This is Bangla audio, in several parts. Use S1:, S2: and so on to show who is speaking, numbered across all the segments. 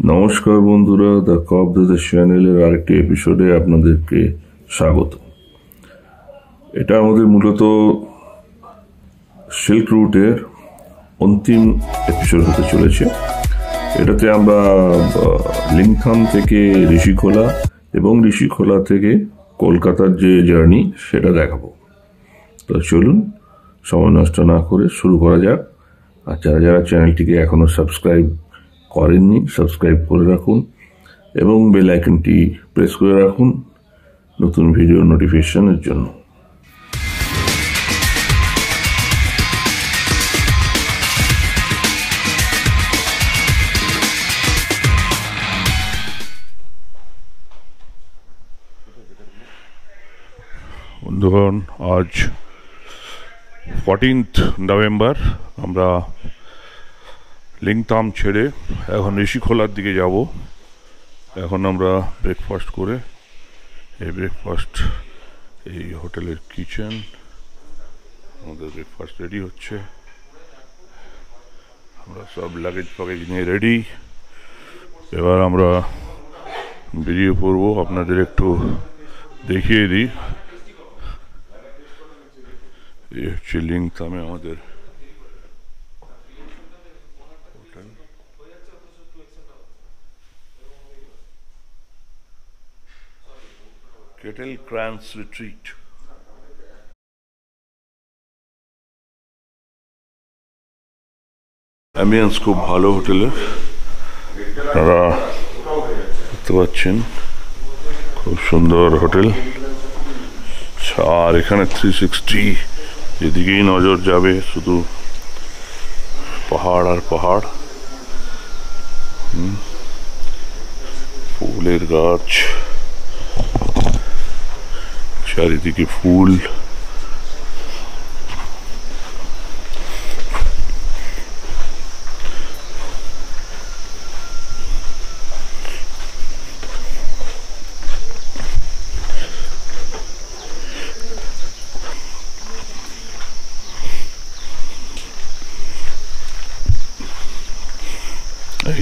S1: নমস্কার বন্ধুরা, দ্য কপ ব্রাদার্স চ্যানেলের আরেকটি এপিসোডে আপনাদেরকে স্বাগত। এটা আমাদের মূলত সিল্ক রুটের অন্তিম এপিসোড হতে চলেছে। এটাতে আমরা লিংথাম থেকে ঋষিখোলা এবং ঋষিখোলা থেকে কলকাতার যে জার্নি সেটা দেখাবো। তো চলুন সময় নষ্ট না করে শুরু করা যাক। আর যারা যারা চ্যানেলটিকে এখনও সাবস্ক্রাইব করেননি সাবস্ক্রাইব করে রাখুন এবং বেল আইকনটি প্রেস করে রাখুন নতুন ভিডিও নোটিফিকেশনের জন্য। বন্ধুগণ, আজ 14 নভেম্বর। আমরা লিংথাম ছেড়ে এখন ঋষিখোলার দিকে যাব। এখন আমরা ব্রেকফাস্ট করে এই হোটেলের কিচেন, আমাদের ব্রেকফাস্ট রেডি হচ্ছে। আমরা সব লাগেজ ফাগেজ নিয়ে রেডি। এবার আমরা বেরিয়ে পড়বো। আপনাদের একটু দেখিয়ে দিই, এই হচ্ছে লিংথামে আমাদের হোটেল। কেটেল ক্রান্স রিট্রিট। অ্যাম্বিয়েন্স খুব ভালো হোটেলের, আপনারা দেখতে পাচ্ছেন, খুব সুন্দর হোটেল। আর এখানে 360 যেদিকেই নজর যাবে শুধু পাহাড় আর পাহাড়, ফুলের গাছ, চারিদিকে ফুল।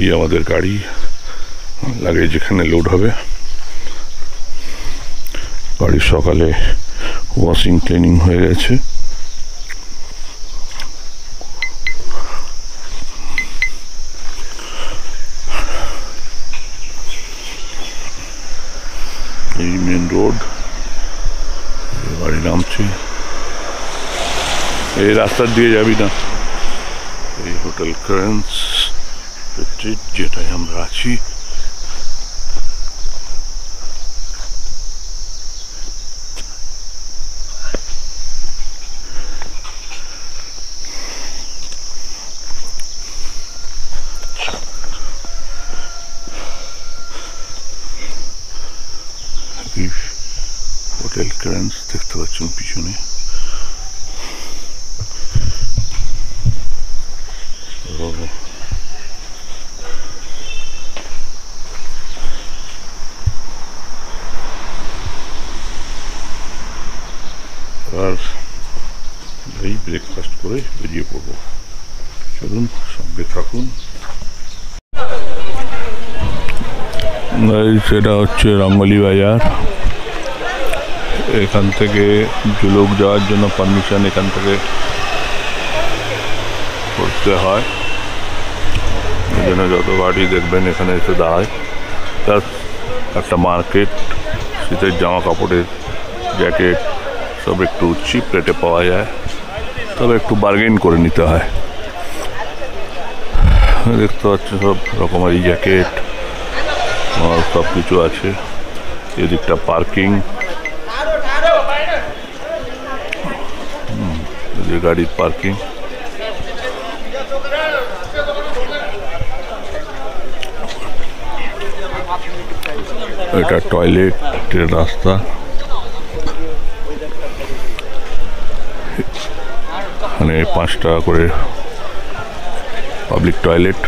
S1: এই আমাদের গাড়ি, লাগেজ এখানে লোড হবে। গাড়ি সকালে ওয়াশিং ক্লিনিং হয়ে গেছে। এই মেন রোড, গাড়ি নামছে। এই রাস্তার দিয়ে যাবি না। এই হোটেল ক্রান্স রিট্রিট যেটাই আমরা আছি। হোটেল ক্রান্স দেখতে পাচ্ছেন পিছনে। আর এই ব্রেকফাস্ট করে বেরিয়ে পড়বো। চলুন সঙ্গে থাকুন। সেটা হচ্ছে রঙ্গলি বাজার। এখান থেকে জুলুক যাওয়ার জন্য পারমিশন এখান থেকে করতে হয়। এই জন্য যত গাড়ি দেখবেন এখানে এসে দাঁড়ায়। তার একটা মার্কেট, শীতের জামা কাপড়ের জ্যাকেট সব একটু চিপ রেটে পাওয়া যায়, তবে একটু বার্গেন করে নিতে হয়। দেখতে পাচ্ছি সব রকমারি জ্যাকেট আর সব কিছু আছে। এদিকটা পার্কিং, গাড়ির পার্কিং। এটা টয়লেটের রাস্তা। মানে 5 টাকা করে পাবলিক টয়লেট।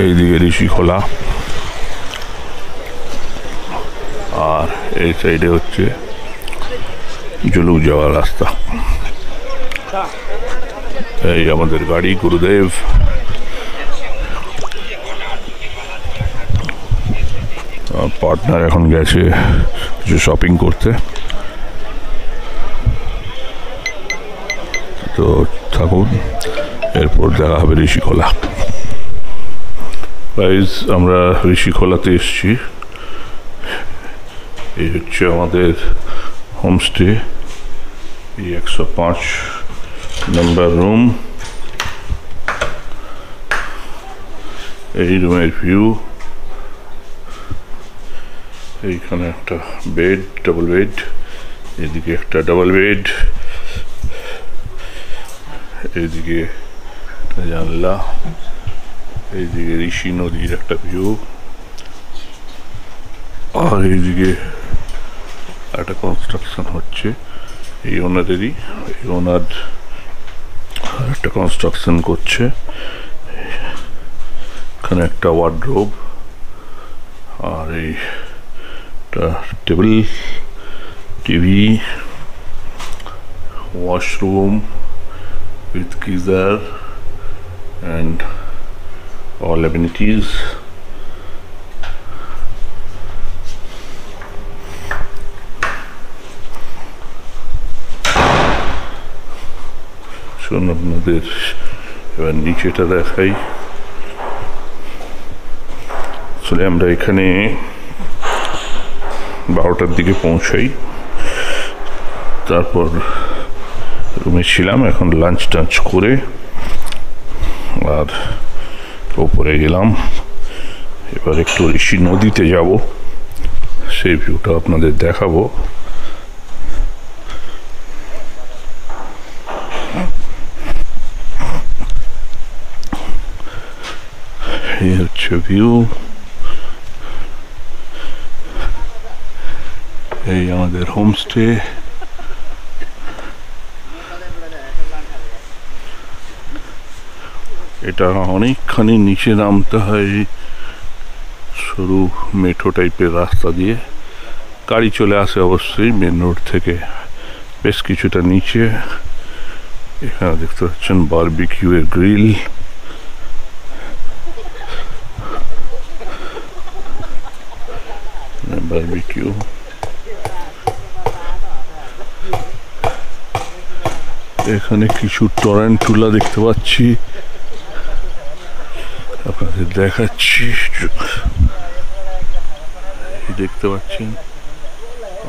S1: এইদিকে ঋষিখোলা, আর এই সাইডে হচ্ছে জুলুক যাওয়ার রাস্তা। এই আমাদের গাড়ি গুরুদেব। পার্টনার এখন গেছে কিছু শপিং করতে, তো থাকুন, এরপর দেখা হবে ঋষিখোলা। গাইজ, আমরা ঋষিখোলাতে এসেছি। এই হচ্ছে আমাদের হোমস্টে, এই 105 নম্বর রুম। এই রুমের ভিউ, এইখানে একটা বেড, ডাবল বেড, এদিকে একটা ডাবল বেড, এইদিকে একটা জানলা, এইদিকে ঋষি নদীর একটা ভিউ, আর এইদিকে একটা কনস্ট্রাকশন হচ্ছে, এই ওনাদেরই, এই ওনার একটা কনস্ট্রাকশন করছে। এখানে একটা ওয়ার্ডরোব, আর এইটা table, TV, washroom with geyser and all amenities. শুনুন, আপনাদের এবার নিচেটা দেখাই। আসলে আমরা এখানে 12টার দিকে পৌঁছাই, তারপর রুমে ছিলাম, এখন লাঞ্চ টাঞ্চ করে আর ওপরে গেলাম। এবার একটু ঋষি নদীতে যাব, সেই ভিউটা আপনাদের দেখাবো। এই হচ্ছে ভিউ, এই আমাদের হোমস্টে। এটা অনেকখানি নিচে নামতে হয়, সরু মেঠো টাইপের রাস্তা দিয়ে। গাড়ি চলে আসে অবশ্যই মেন রোড থেকে বেশ কিছুটা নিচে। এখানে দেখতে পাচ্ছেন বারবিকিউ এর গ্রিল, বারবিকিউ। এখানে কিছু টরেন্টুলা দেখতে পাচ্ছি, আপনাদের দেখাচ্ছি। দেখতে পাচ্ছেন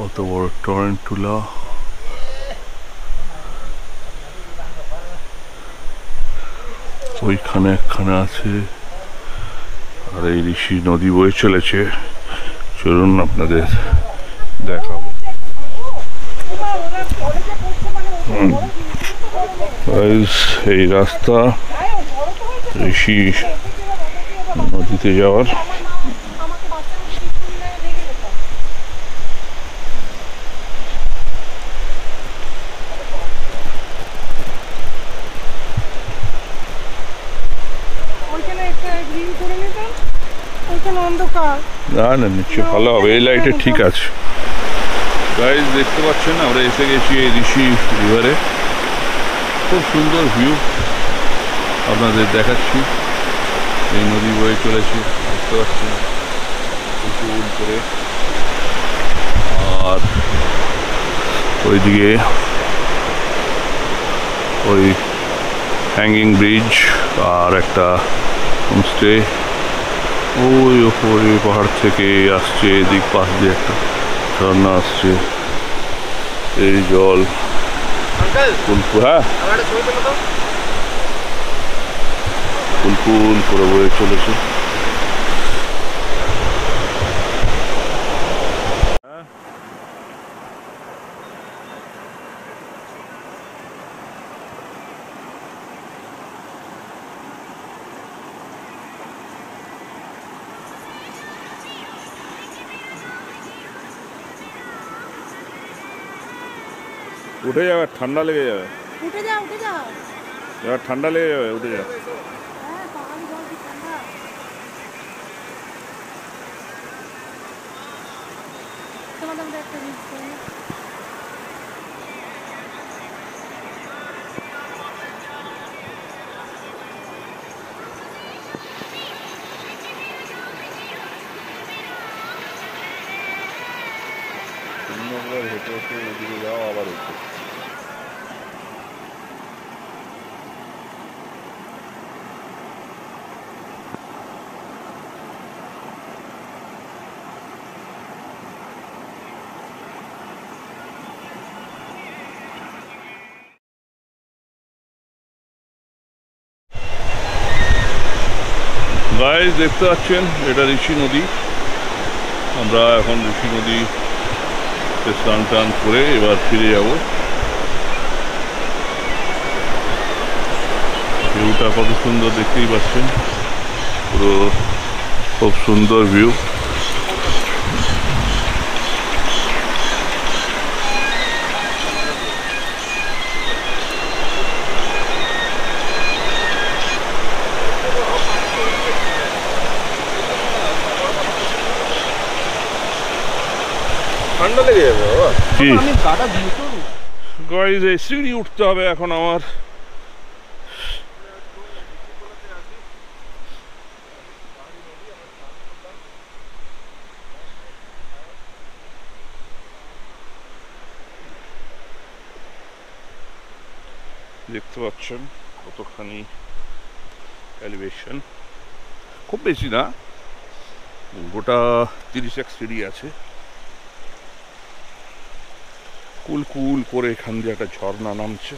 S1: অত বড় টরেন্টুলা। ওইখানে একখানে আছে, আর এই ঋষি নদী বয়ে চলেছে। চলুন আপনাদের দেখাবো। এই রাস্তা ঋষি নদীতে যাওয়ার। না না, নিচে ভালো হবে, এই লাইটে ঠিক আছে। গাইজ, দেখতে পাচ্ছেন আমরা এসে গেছি এই ঋষি রিভারে। খুব সুন্দর ভিউ আপনাদের দেখাচ্ছি। এই নদী বয়ে চলেছে, দেখতে পাচ্ছেন উঁচু করে। আর ওইদিকে ওই হ্যাঙ্গিং ব্রিজ আর একটা হোমস্টে। ওই ওপরে পাহাড় থেকে আসছে, এদিক পাশ দিয়ে একটা ঝর্ণা আসছে, এই জল কুলকুল করে বয়ে চলেছে। উঠে যাবে, ঠান্ডা লেগে যাবে।
S2: উঠে যা, উঠে যা,
S1: এবার ঠান্ডা লেগে যাবে, উঠে যা।
S2: হ্যাঁ, পাহাড়ি জল কি ঠান্ডা। তোমাদের আমরা একটা রিলস করি।
S1: একবার হেঁটে হেঁটে এদিকে যাও আবার উঠে। গাইস দেখতে পাচ্ছেন এটা ঋষি নদী। আমরা এখন ঋষি নদী স্নান টান করে এবার ফিরে যাব। ভিউটা কত সুন্দর দেখতেই পাচ্ছেন, পুরো খুব সুন্দর ভিউ।
S3: ঠান্ডা লেগে যাবে বাবা।
S1: কি
S3: আমি গাটা দিয়েছো
S1: গাইস, এই সিঁড়ি উঠতে হবে এখন আমার। দেখতে পাচ্ছেন কতখানি এলিভেশন, খুব বেশি না, গোটা 30 সিঁড়ি আছে। কুল কুল করে এখান দিয়ে একটা ঝর্ণা নামছে।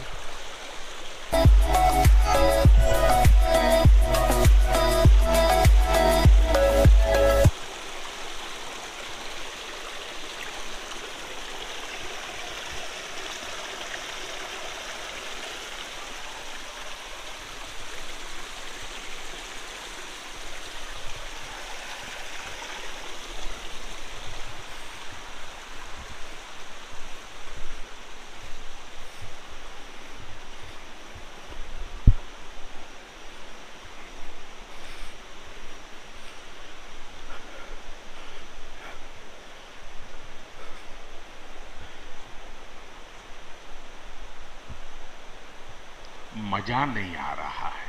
S4: मजा नहीं आ रहा है।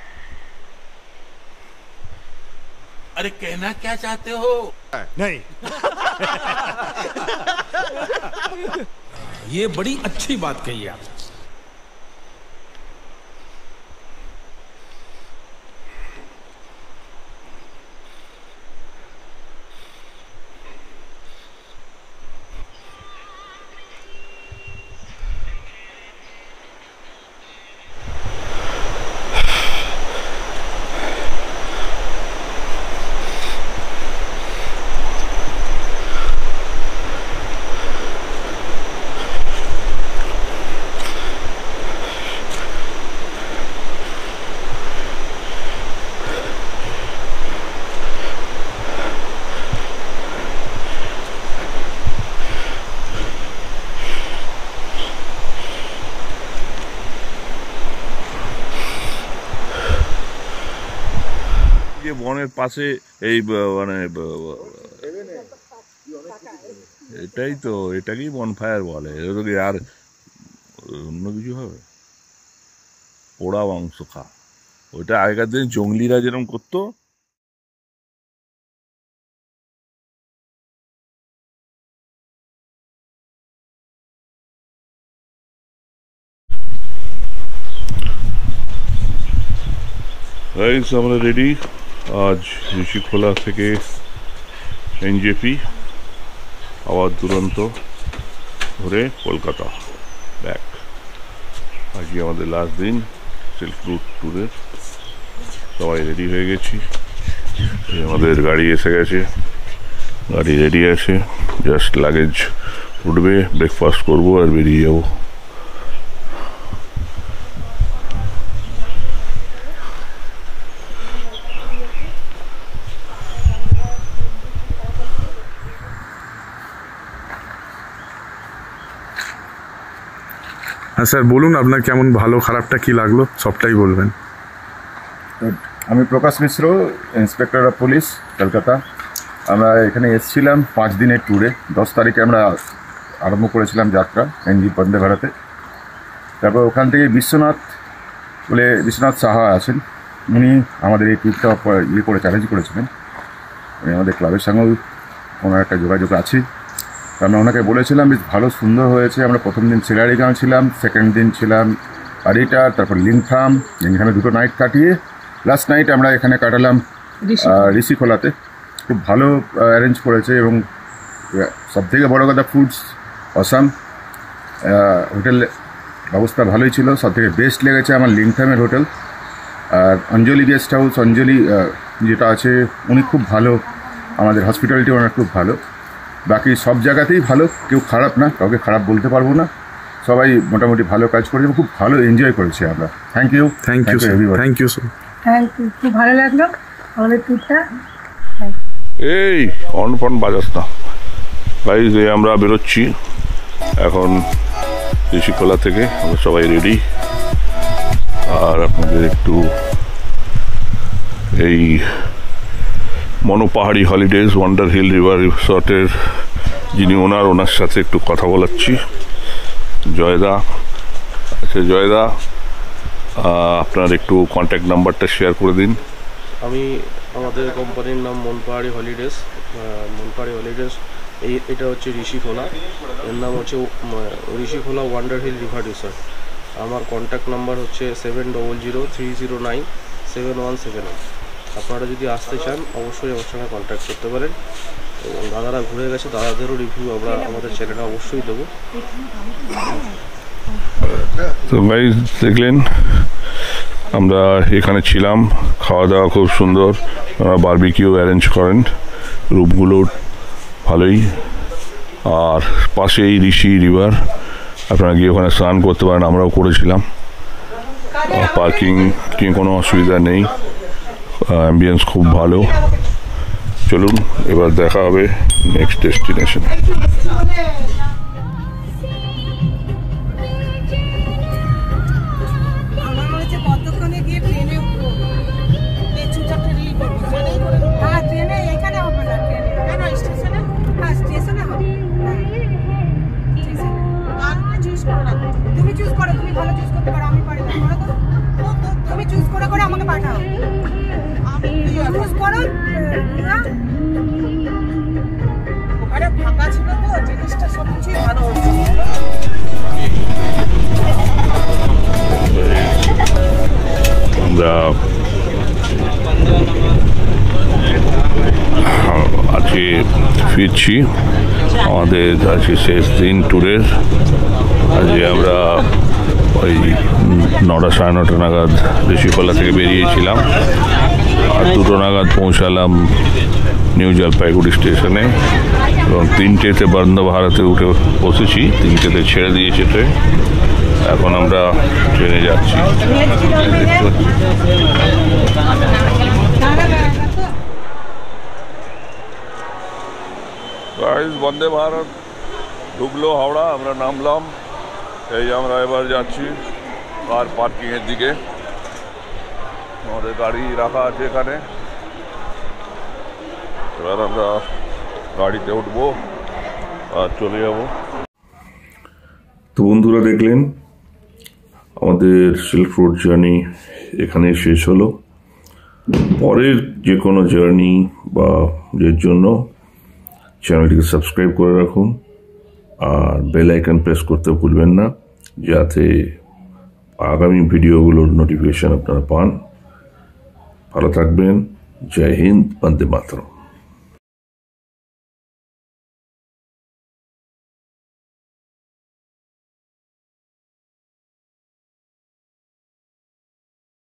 S4: अरे कहना क्या चाहते हो?
S3: नहीं। ये बड़ी अच्छी बात कही आप।
S1: বনের পাশে এই মানে এটাই তো, এটাকেই বনফায়ার বলে। আর অন্য কিছু হবে? পোড়া মাংস খা, ওইটা আগেকার দিন জঙ্গলিরা যেরকম করতো। আমরা রেডি। আজ ঋষিখোলা থেকে এনজেপি আবার দুরন্ত ধরে কলকাতা ব্যাক। আজকে আমাদের লাস্ট দিন সিল্ক রুট ট্যুরের। সবাই রেডি হয়ে গেছি, আমাদের গাড়ি এসে গেছে, গাড়ি রেডি আছে, জাস্ট লাগেজ উঠবে, ব্রেকফাস্ট করবো আর বেরিয়ে যাবো।
S5: হ্যাঁ স্যার বলুন, আপনার কেমন, ভালো খারাপটা কি লাগলো সবটাই বলবেন।
S6: আমি প্রকাশ মিশ্র, ইন্সপেক্টর অফ পুলিশ কলকাতা। আমরা এখানে এসেছিলাম 5 দিনের ট্যুরে। 10 তারিখে আমরা আরম্ভ করেছিলাম যাত্রা এনজি বন্দে ভারতে। তারপর ওখান থেকে বিশ্বনাথ সাহা আছেন, উনি আমাদের এই ট্যুরটা চ্যালেঞ্জ করেছিলেন। আমাদের ক্লাবের সঙ্গেও ওনার একটা যোগাযোগ আছে। আমরা ওনাকে বলেছিলাম বেশ ভালো সুন্দর হয়েছে। আমরা প্রথম দিন সিলারিগাঁও ছিলাম, সেকেন্ড দিন ছিলাম আরিটার, তারপর লিংথামে 2 নাইট কাটিয়ে লাস্ট নাইট আমরা এখানে কাটালাম ঋষিখোলাতে। খুব ভালো অ্যারেঞ্জ করেছে এবং সবথেকে বড় কথা ফুডস অসাম। হোটেল ব্যবস্থা ভালোই ছিল। সবথেকে বেস্ট লেগেছে আমার লিংথামের হোটেল। আর অঞ্জলি গেস্ট হাউস, অঞ্জলি যেটা আছে উনি খুব ভালো, আমাদের হসপিটালিটি ওনার খুব ভালো। বাকি সব জায়গাতেই ভালো, কেউ খারাপ না, কাউকে খারাপ বলতে পারবো না। সবাই মোটামুটি ভালো কাজ করেছে, খুব ভালো এনজয় করেছি আমরা। Thank you
S5: thank you sir, thank you sir,
S2: thank you, খুব ভালো লাগলো আমাদের ট্যুরটা।
S1: এই অনফন বাজাস না ভাই, যে আমরা বেরোচ্ছি এখন ঋষিখোলা থেকে। আমরা সবাই রেডি। আর আপনাদের একটু এই মনোপাহাড়ি হলিডেজ ওয়ান্ডার হিল রিভার রিসর্টের যিনি ওনার সাথে একটু কথা বলাচ্ছি। জয়দা। আচ্ছা জয়দা, আপনার একটু কন্ট্যাক্ট নাম্বারটা শেয়ার করে দিন।
S7: আমাদের কোম্পানির নাম মনপাহাড়ি হলিডেজ। এটা হচ্ছে ঋষিখোলা, এর নাম হচ্ছে Rishikhola wonder hill river resort. আমার কন্ট্যাক্ট নাম্বার হচ্ছে 7003097171। আপনারা যদি আসতে চান অবশ্যই আমার সঙ্গে কন্ট্যাক্ট করতে পারেন। এবং দাদারা ঘুরে গেছে, দাদাদেরও রিভিউ আমরা আমাদের চ্যানেলে অবশ্যই দেবো।
S1: তো ভাই দেখলেন আমরা এখানে ছিলাম, খাওয়া দাওয়া খুব সুন্দর, বারবিকিউ অ্যারেঞ্জ করেন, রুমগুলো ভালোই। আর পাশেই ঋষি রিভার, আপনারা গিয়ে ওখানে স্নান করতে পারেন, আমরাও করেছিলাম। পার্কিং কোনো অসুবিধা নেই, অ্যাম্বিয়েন্স খুব ভালো। চলুন এবার দেখা হবে নেক্সট ডেস্টিনেশন।
S2: তুমি চুজ করো, তুমি ভালো চুজ করতে পারো, আমি পারি না। তুমি চুজ করে আমাকে পাঠাও। আমি চুজ করো। ওখানে ফাঁকা ছিল তো, জিনিসটা সব কিছুই ভালো হচ্ছে।
S1: আমরা আজকে ফিরছি, আমাদের আজকে শেষ দিন ট্যুরের। আজকে আমরা ওই 9টা সাড়ে 9টা নাগাদ ঋষিখোলা থেকে বেরিয়েছিলাম, আর 2টো নাগাদ পৌঁছালাম নিউ জলপাইগুড়ি স্টেশনে। এবং 3টেতে বন্দে ভারতে উঠে বসেছি, 3টেতে ছেড়ে দিয়েছে ট্রেন। এখন আমরা ট্রেনে যাচ্ছি। বন্দে ভারত ঢুকলো হাওড়া, আমরা নামলাম। এই আমরা এবার যাচ্ছি কার পার্কিংয়ের দিকে। আমাদের গাড়ি রাখা আছে এখানে, এবার আমরা গাড়িতে উঠবো আর চলে যাব। তো বন্ধুরা দেখলেন আমাদের সিল্ক রোড জার্নি এখানে শেষ হলো। পরের যে কোনো জার্নি বা এর জন্য চ্যানেলটিকে সাবস্ক্রাইব করে রাখুন, আর বেল আইকন প্রেস করতে ভুলবেন না, যাতে আগামী ভিডিওগুলোর নোটিফিকেশন আপনারা পান। ভালো থাকবেন। জয় হিন্দ, বন্দে মাতরম।